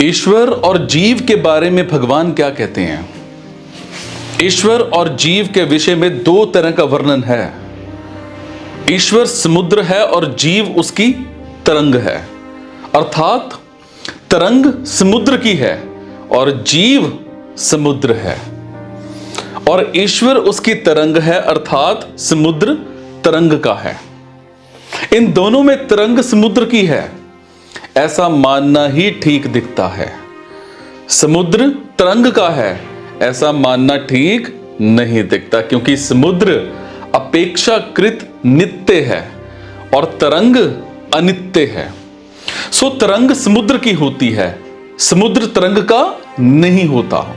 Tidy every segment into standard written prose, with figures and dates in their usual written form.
ईश्वर और जीव के बारे में भगवान क्या कहते हैं? ईश्वर और जीव के विषय में दो तरह का वर्णन है। ईश्वर समुद्र है और जीव उसकी तरंग है, अर्थात तरंग समुद्र की है और जीव समुद्र है, और ईश्वर उसकी तरंग है अर्थात समुद्र तरंग का है। इन दोनों में तरंग समुद्र की है ऐसा मानना ही ठीक दिखता है। समुद्र तरंग का है ऐसा मानना ठीक नहीं दिखता, क्योंकि समुद्र अपेक्षाकृत नित्य है और तरंग अनित्य है। सो तरंग समुद्र की होती है, समुद्र तरंग का नहीं होता।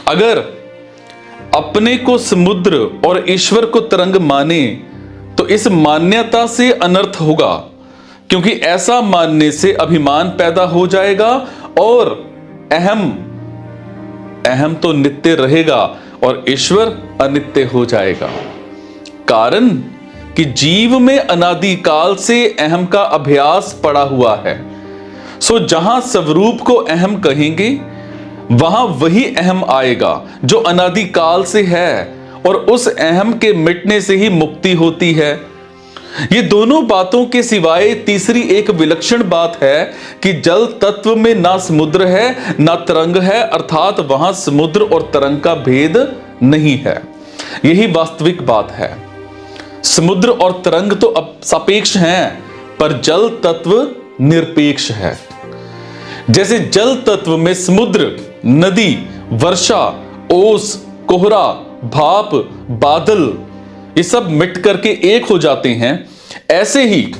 अगर अपने को समुद्र और ईश्वर को तरंग माने तो इस मान्यता से अनर्थ होगा, क्योंकि ऐसा मानने से अभिमान पैदा हो जाएगा और अहम तो नित्य रहेगा और ईश्वर अनित्य हो जाएगा। कारण कि जीव में अनादिकाल से अहम का अभ्यास पड़ा हुआ है। सो जहां स्वरूप को अहम कहेंगे वहां वही अहम आएगा जो अनादिकाल से है, और उस अहम के मिटने से ही मुक्ति होती है। ये दोनों बातों के सिवाय तीसरी एक विलक्षण बात है कि जल तत्व में ना समुद्र है ना तरंग है, अर्थात वहां समुद्र और तरंग का भेद नहीं है। यही वास्तविक बात है। समुद्र और तरंग तो सापेक्ष हैं, पर जल तत्व निरपेक्ष है। जैसे जल तत्व में समुद्र, नदी, वर्षा, ओस, कोहरा, भाप, बादल ये सब मिट करके एक हो जाते हैं, ऐसे ही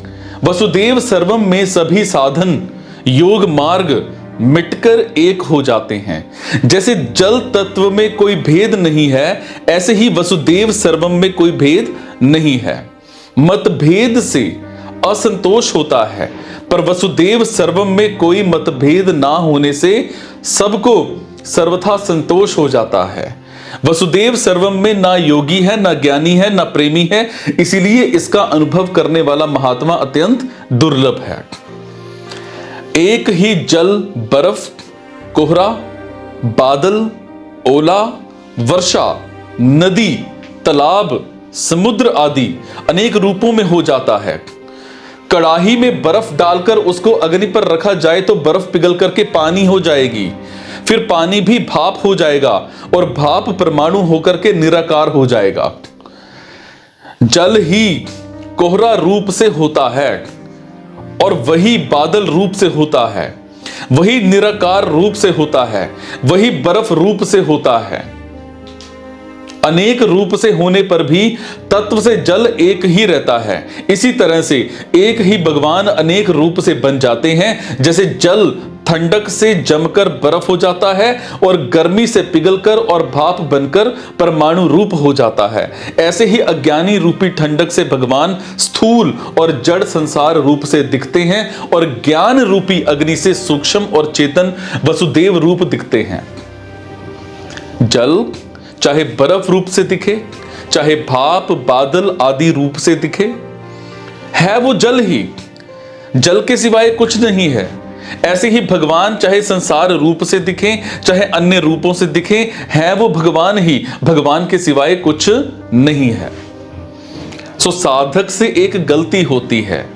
वसुदेव सर्वम में सभी साधन योग मार्ग मिटकर एक हो जाते हैं। जैसे जल तत्व में कोई भेद नहीं है, ऐसे ही वसुदेव सर्वम में कोई भेद नहीं है। मतभेद से असंतोष होता है, पर वसुदेव सर्वम में कोई मतभेद ना होने से सबको सर्वथा संतोष हो जाता है। वसुदेव सर्वम में ना योगी है, ना ज्ञानी है, ना प्रेमी है, इसीलिए इसका अनुभव करने वाला महात्मा अत्यंत दुर्लभ है। एक ही जल, बर्फ, कोहरा, बादल, ओला, वर्षा, नदी, तालाब, समुद्र आदि अनेक रूपों में हो जाता है। कड़ाही में बर्फ डालकर उसको अग्नि पर रखा जाए तो बर्फ पिघल करके पानी हो जाएगी, फिर पानी भी भाप हो जाएगा और भाप परमाणु होकर के निराकार हो जाएगा। जल ही कोहरा रूप से होता है और वही बादल रूप से होता है, वही निराकार रूप से होता है, वही बर्फ रूप से होता है। अनेक रूप से होने पर भी तत्व से जल एक ही रहता है। इसी तरह से एक ही भगवान अनेक रूप से बन जाते हैं। जैसे जल ठंडक से जमकर बर्फ हो जाता है और गर्मी से पिघलकर और भाप बनकर परमाणु रूप हो जाता है, ऐसे ही अज्ञानी रूपी ठंडक से भगवान स्थूल और जड़ संसार रूप से दिखते हैं और ज्ञान रूपी अग्नि से सूक्ष्म और चेतन वसुदेव रूप दिखते हैं। जल चाहे बर्फ रूप से दिखे, चाहे भाप, बादल आदि रूप से दिखे, है वो जल ही, जल के सिवाय कुछ नहीं है। ऐसे ही भगवान चाहे संसार रूप से दिखे, चाहे अन्य रूपों से दिखे, है वो भगवान ही, भगवान के सिवाय कुछ नहीं है। सो साधक से एक गलती होती है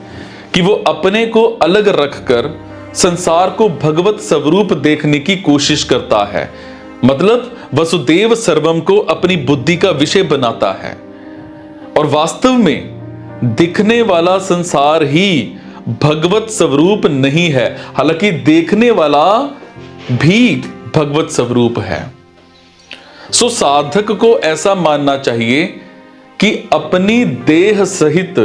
कि वो अपने को अलग रखकर संसार को भगवत स्वरूप देखने की कोशिश करता है, मतलब वसुदेव सर्वम को अपनी बुद्धि का विषय बनाता है, और वास्तव में दिखने वाला संसार ही भगवत स्वरूप नहीं है, हालांकि देखने वाला भी भगवत स्वरूप है। सो साधक को ऐसा मानना चाहिए कि अपनी देह सहित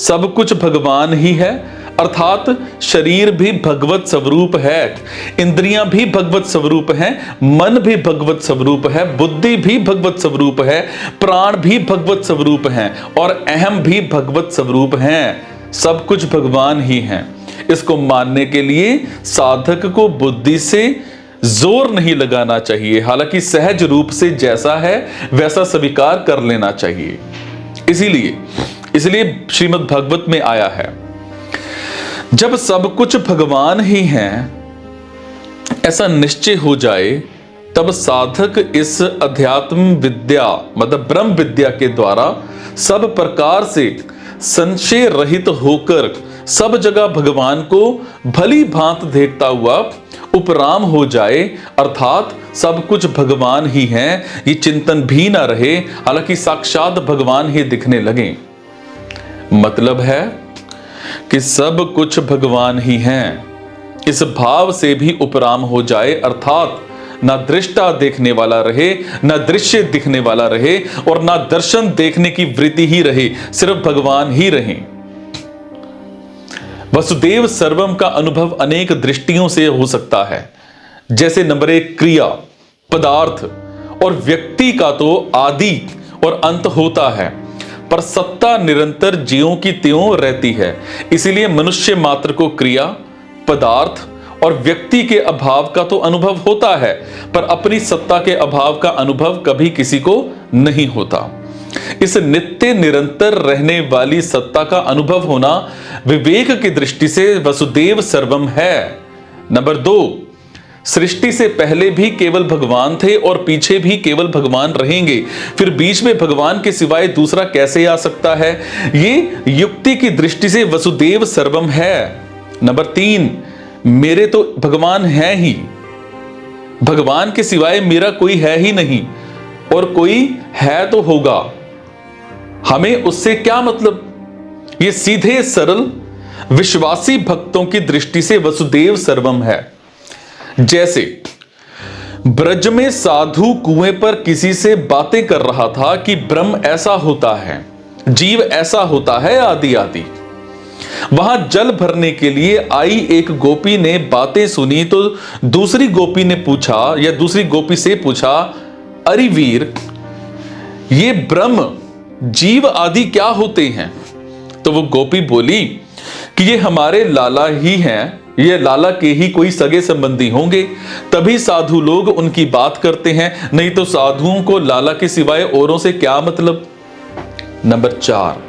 सब कुछ भगवान ही है, अर्थात शरीर भी भगवत स्वरूप है, इंद्रियां भी भगवत स्वरूप हैं, मन भी भगवत स्वरूप है, बुद्धि भी भगवत स्वरूप है, प्राण भी भगवत स्वरूप हैं और अहम भी भगवत स्वरूप हैं। सब कुछ भगवान ही हैं। इसको मानने के लिए साधक को बुद्धि से जोर नहीं लगाना चाहिए, हालांकि सहज रूप से जैसा है वैसा स्वीकार कर लेना चाहिए। इसलिए श्रीमद् भागवत में आया है, जब सब कुछ भगवान ही हैं ऐसा निश्चय हो जाए, तब साधक इस अध्यात्म विद्या मतलब ब्रह्म विद्या के द्वारा सब प्रकार से संशय रहित होकर सब जगह भगवान को भली भांत देखता हुआ उपराम हो जाए, अर्थात सब कुछ भगवान ही है, ये चिंतन भी ना रहे, हालांकि साक्षात भगवान ही दिखने लगे। मतलब है कि सब कुछ भगवान ही हैं, इस भाव से भी उपराम हो जाए, अर्थात ना दृष्टा देखने वाला रहे, ना दृश्य दिखने वाला रहे, और ना दर्शन देखने की वृत्ति ही रहे, सिर्फ भगवान ही रहे। वसुदेव सर्वम का अनुभव अनेक दृष्टियों से हो सकता है। जैसे नंबर 1, क्रिया, पदार्थ और व्यक्ति का तो आदि और अंत होता है, पर सत्ता निरंतर ज्यों की त्यों रहती है। इसीलिए मनुष्य मात्र को क्रिया, पदार्थ और व्यक्ति के अभाव का तो अनुभव होता है, पर अपनी सत्ता के अभाव का अनुभव कभी किसी को नहीं होता। इस नित्य निरंतर रहने वाली सत्ता का अनुभव होना विवेक की दृष्टि से वसुदेव सर्वम है। नंबर 2, सृष्टि से पहले भी केवल भगवान थे और पीछे भी केवल भगवान रहेंगे, फिर बीच में भगवान के सिवाय दूसरा कैसे आ सकता है? ये युक्ति की दृष्टि से वसुदेव सर्वम है। नंबर 3, मेरे तो भगवान है ही, भगवान के सिवाय मेरा कोई है ही नहीं, और कोई है तो होगा, हमें उससे क्या मतलब? ये सीधे सरल विश्वासी भक्तों की दृष्टि से वसुदेव सर्वम है। जैसे ब्रज में साधु कुएं पर किसी से बातें कर रहा था कि ब्रह्म ऐसा होता है, जीव ऐसा होता है, आदि आदि। वहां जल भरने के लिए आई एक गोपी ने बातें सुनी तो दूसरी गोपी ने पूछा, या दूसरी गोपी से पूछा, अरे वीर, ये ब्रह्म जीव आदि क्या होते हैं? तो वो गोपी बोली कि ये हमारे लाला ही हैं, ये लाला के ही कोई सगे संबंधी होंगे, तभी साधु लोग उनकी बात करते हैं, नहीं तो साधुओं को लाला के सिवाय औरों से क्या मतलब। नंबर 4,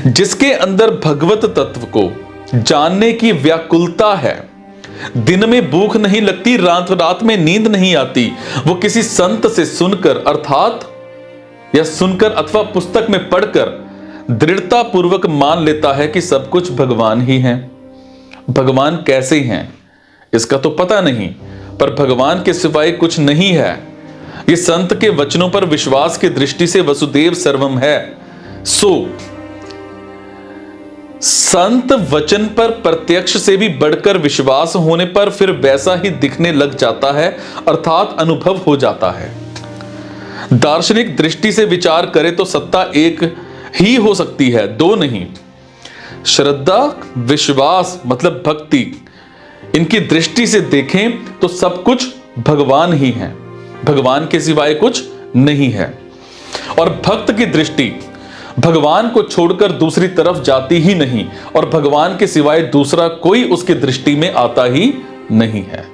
जिसके अंदर भगवत तत्व को जानने की व्याकुलता है, दिन में भूख नहीं लगती, रात में नींद नहीं आती, वो किसी संत से सुनकर, अर्थात या सुनकर अथवा पुस्तक में पढ़कर दृढ़ता पूर्वक मान लेता है कि सब कुछ भगवान ही है। भगवान कैसे हैं इसका तो पता नहीं, पर भगवान के सिवाय कुछ नहीं है। ये संत के वचनों पर विश्वास की दृष्टि से वसुदेव सर्वम है। सो संत वचन पर प्रत्यक्ष से भी बढ़कर विश्वास होने पर फिर वैसा ही दिखने लग जाता है, अर्थात अनुभव हो जाता है। दार्शनिक दृष्टि से विचार करें तो सत्ता एक ही हो सकती है, दो नहीं। श्रद्धा, विश्वास मतलब भक्ति, इनकी दृष्टि से देखें तो सब कुछ भगवान ही है, भगवान के सिवाय कुछ नहीं है। और भक्त की दृष्टि भगवान को छोड़कर दूसरी तरफ जाती ही नहीं, और भगवान के सिवाय दूसरा कोई उसकी दृष्टि में आता ही नहीं है।